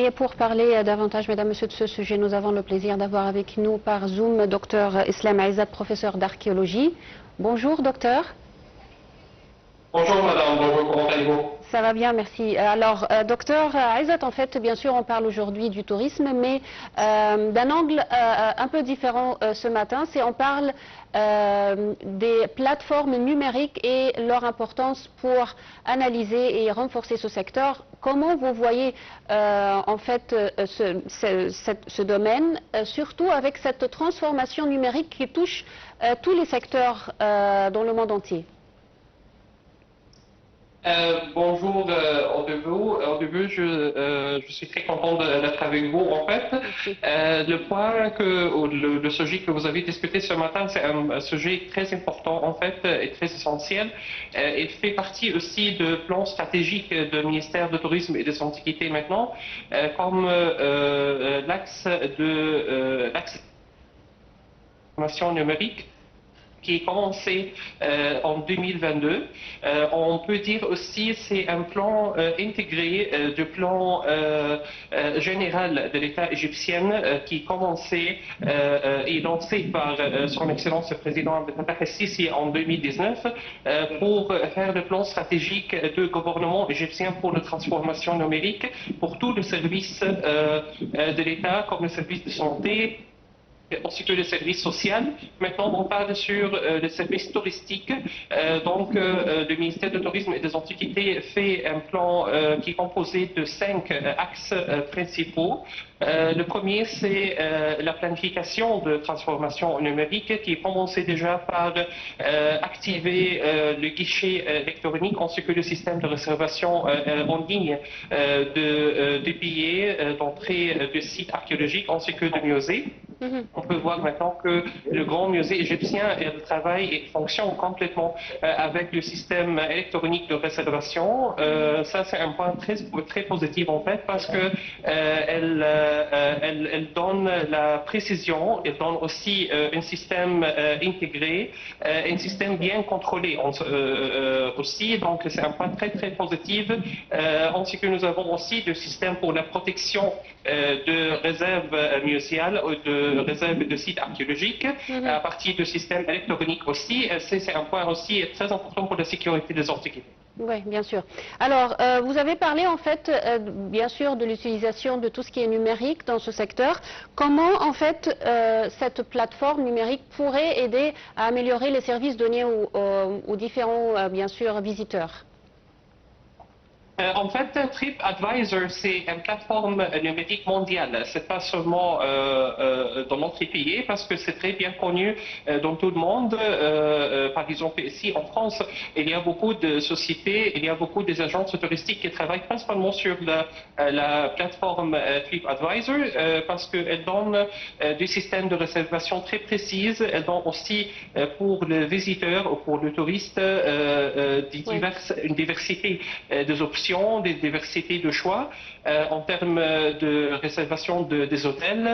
Et pour parler davantage, mesdames, messieurs, de ce sujet, nous avons le plaisir d'avoir avec nous par Zoom Dr Islam Aizat, professeur d'archéologie. Bonjour, docteur. Bonjour madame, bonjour, comment allez-vous? Ça va bien, merci. Alors, docteur Aizat, en fait, bien sûr, on parle aujourd'hui du tourisme, mais d'un angle un peu différent ce matin, c'est on parle des plateformes numériques et leur importance pour analyser et renforcer ce secteur. Comment vous voyez en fait ce domaine, surtout avec cette transformation numérique qui touche tous les secteurs dans le monde entier? Bonjour au début je suis très content d'être avec vous en fait. Le point le sujet que vous avez discuté ce matin, c'est un sujet très important en fait et très essentiel. Il fait partie aussi de plans stratégiques du ministère du Tourisme et des Antiquités maintenant, comme l'axe de transformation numérique qui est commencé en 2022. On peut dire aussi c'est un plan intégré du plan général de l'État égyptien qui est commencé et lancé par son Excellence le Président Abdel Fattah el-Sisi en 2019 pour faire le plan stratégique du gouvernement égyptien pour la transformation numérique pour tous les services de l'État comme le service de santé, ainsi que le service social. Maintenant, on parle sur le service touristique. Donc, le ministère du Tourisme et des Antiquités fait un plan qui est composé de 5 axes principaux. Le premier, c'est la planification de transformation numérique qui est commencé déjà par activer le guichet électronique ainsi que le système de réservation en ligne de billets d'entrée de sites archéologiques ainsi que de musées. On peut voir maintenant que le grand musée égyptien travaille et fonctionne complètement avec le système électronique de réservation. Ça, c'est un point très positif en fait parce que elle donne la précision, elle donne aussi un système intégré, un système bien contrôlé aussi. Donc, c'est un point très positif. Ainsi que nous avons aussi le système pour la protection de réserves muséales ou de réserves de sites archéologiques à partir du système électronique aussi. C'est un point aussi très important pour la sécurité des antiquités. Oui, bien sûr. Alors, vous avez parlé en fait, bien sûr, de l'utilisation de tout ce qui est numérique dans ce secteur. Comment en fait cette plateforme numérique pourrait aider à améliorer les services donnés aux différents, bien sûr, visiteurs? En fait, TripAdvisor, c'est une plateforme numérique mondiale. C'est pas seulement dans notre pays, parce que c'est très bien connu dans tout le monde. Par exemple, ici en France, il y a beaucoup de sociétés, il y a beaucoup des agences touristiques qui travaillent principalement sur la plateforme TripAdvisor, parce qu'elle donne des systèmes de réservation très précises. Elle donne aussi pour le visiteur ou pour le touriste une diversité des options, des diversités de choix en termes de réservation des hôtels,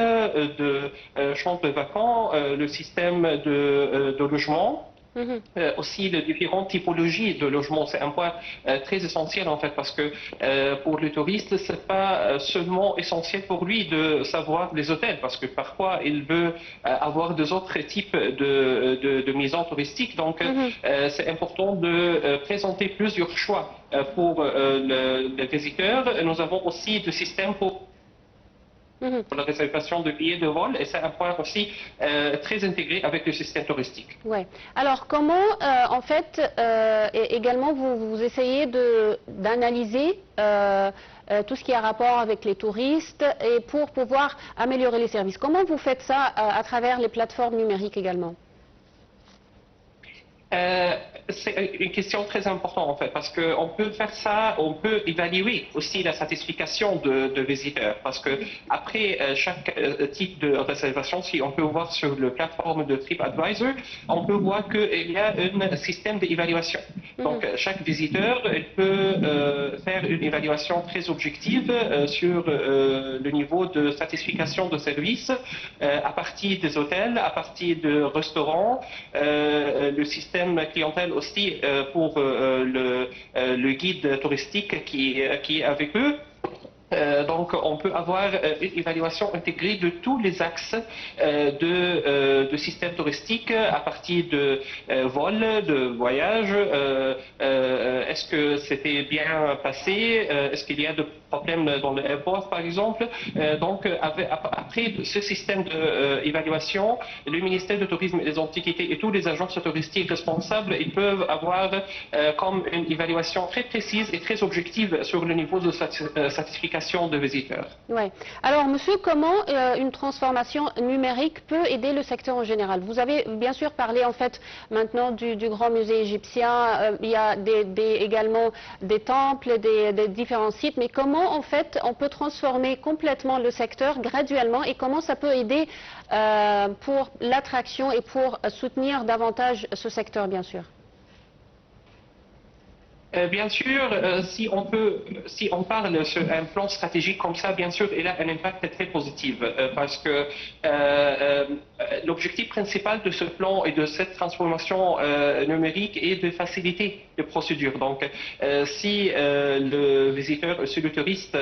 de chambres de vacances, le système de logement. Aussi les différentes typologies de logements, c'est un point très essentiel en fait parce que pour le touriste c'est pas seulement essentiel pour lui de savoir les hôtels parce que parfois il veut avoir des autres types de maisons touristiques, donc c'est important de présenter plusieurs choix pour les visiteurs. Nous avons aussi des systèmes pour la réservation de billets de vol et c'est un point aussi très intégré avec le système touristique. Ouais. Alors comment en fait également vous essayez d'analyser tout ce qui a rapport avec les touristes et pour pouvoir améliorer les services. Comment vous faites ça à travers les plateformes numériques également? C'est une question très importante en fait, parce qu'on peut faire ça, on peut évaluer aussi la satisfaction de visiteurs, parce que après chaque type de réservation, si on peut voir sur la plateforme de TripAdvisor, on peut voir qu'il y a un système d'évaluation. Donc chaque visiteur il peut faire une évaluation très objective sur le niveau de satisfaction de service à partir des hôtels, à partir de restaurants, le système clientèle aussi pour le guide touristique qui est avec eux. Donc, on peut avoir une évaluation intégrée de tous les axes de système touristique à partir de vol, de voyage. Est-ce que c'était bien passé? Est-ce qu'il y a de problèmes dans l'aéroport, par exemple? Donc, après ce système d'évaluation, le ministère du Tourisme et des Antiquités et tous les agences touristiques responsables, ils peuvent avoir comme une évaluation très précise et très objective sur le niveau de certification de visiteurs. Ouais. Alors, monsieur, comment une transformation numérique peut aider le secteur en général? Vous avez bien sûr parlé en fait maintenant du grand musée égyptien, il y a également des temples, des différents sites, mais comment en fait on peut transformer complètement le secteur graduellement et comment ça peut aider pour l'attraction et pour soutenir davantage ce secteur, bien sûr? Bien sûr, si on parle sur un plan stratégique comme ça, bien sûr, il a un impact très positif parce que l'objectif principal de ce plan et de cette transformation numérique est de faciliter les procédures. Donc, si le visiteur, si le touriste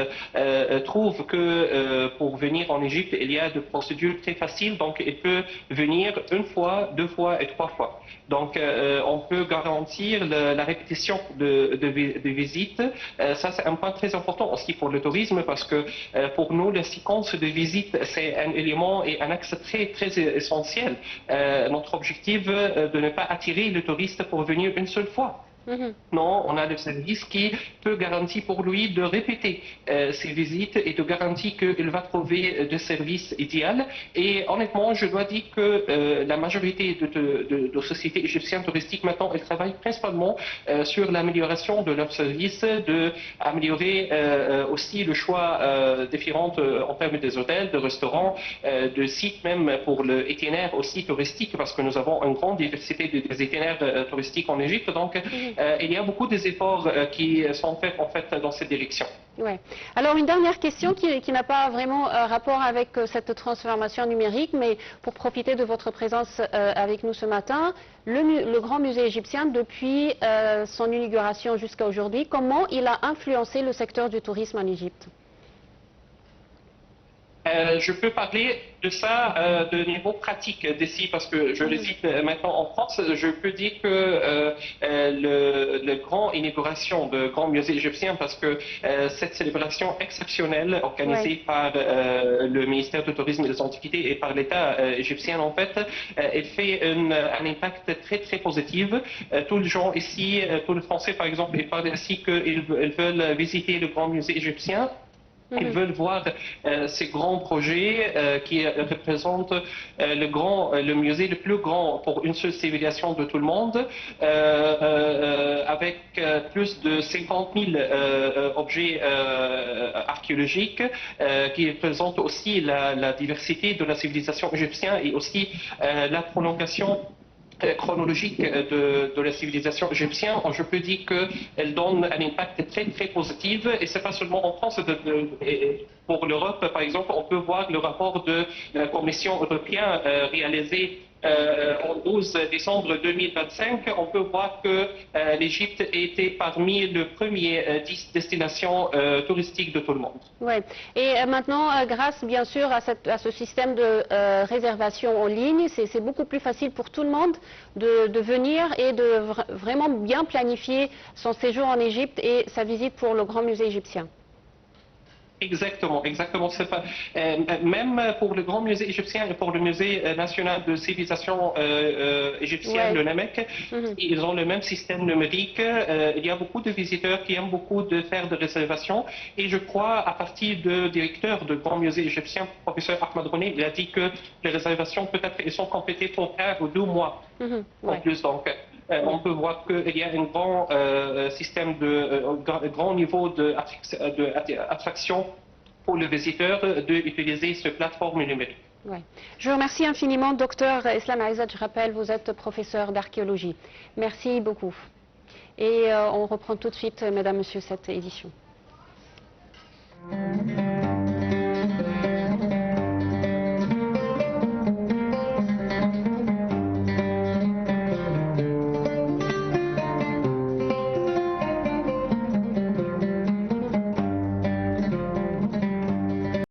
trouve que pour venir en Égypte, il y a des procédures très faciles, donc il peut venir une fois, deux fois et trois fois. Donc, on peut garantir la répétition de visites. Ça, c'est un point très important aussi pour le tourisme parce que pour nous, la séquence de visites, c'est un élément et un axe très essentiel. Notre objectif de ne pas attirer le touriste pour venir une seule fois. Non, on a le service qui peut garantir pour lui de répéter ses visites et de garantir qu'il va trouver le service idéal. Et honnêtement, je dois dire que la majorité de sociétés égyptiennes touristiques maintenant, elles travaillent principalement sur l'amélioration de leurs services, d'améliorer aussi le choix différent en termes des hôtels, de restaurants, de sites même pour l'itinéraire aussi touristique, parce que nous avons une grande diversité des itinéraires touristiques en Égypte. Donc, il y a beaucoup des efforts qui sont faits en fait dans cette direction. Ouais. Alors une dernière question qui n'a pas vraiment rapport avec cette transformation numérique, mais pour profiter de votre présence avec nous ce matin, le Grand Musée égyptien, depuis son inauguration jusqu'à aujourd'hui, comment il a influencé le secteur du tourisme en Égypte? Je peux parler de ça de niveau pratique d'ici parce que je réside maintenant en France. Je peux dire que la grande inauguration de Grand Musée égyptien, parce que cette célébration exceptionnelle organisée par le ministère du Tourisme et des Antiquités et par l'État égyptien, en fait, elle fait un impact très positif. Tous les gens ici, tous les Français par exemple, ils parlent ici qu'ils veulent visiter le Grand Musée égyptien. Ils veulent voir ces grands projets qui représentent le musée le plus grand pour une seule civilisation de tout le monde, avec plus de 50 000 objets archéologiques qui représentent aussi la diversité de la civilisation égyptienne et aussi la prolongation chronologique de la civilisation égyptienne. Je peux dire qu'elle donne un impact très positif et c'est pas seulement en France. Pour l'Europe, par exemple, on peut voir le rapport de la Commission européenne réalisé en 12 décembre 2025, on peut voir que l'Égypte était parmi les premières 10 destinations touristiques de tout le monde. Oui, et maintenant, grâce bien sûr à ce système de réservation en ligne, c'est beaucoup plus facile pour tout le monde de venir et de vraiment bien planifier son séjour en Égypte et sa visite pour le Grand Musée égyptien. Exactement. Pas, même pour le Grand Musée égyptien et pour le Musée national de civilisation égyptienne, le NAMEC, ils ont le même système numérique. Il y a beaucoup de visiteurs qui aiment beaucoup de faire des réservations. Et je crois, à partir du directeur du Grand Musée égyptien, professeur Ahmad Rouni, il a dit que les réservations, peut-être, elles sont complétées pour 1 ou 2 mois en plus. Donc, on peut voir qu'il y a un grand système grand niveau d'attraction pour le visiteur d'utiliser cette plateforme numérique. Ouais. Je vous remercie infiniment, docteur Eslam Aizad. Je rappelle, vous êtes professeur d'archéologie. Merci beaucoup. Et on reprend tout de suite, mesdames, messieurs, cette édition.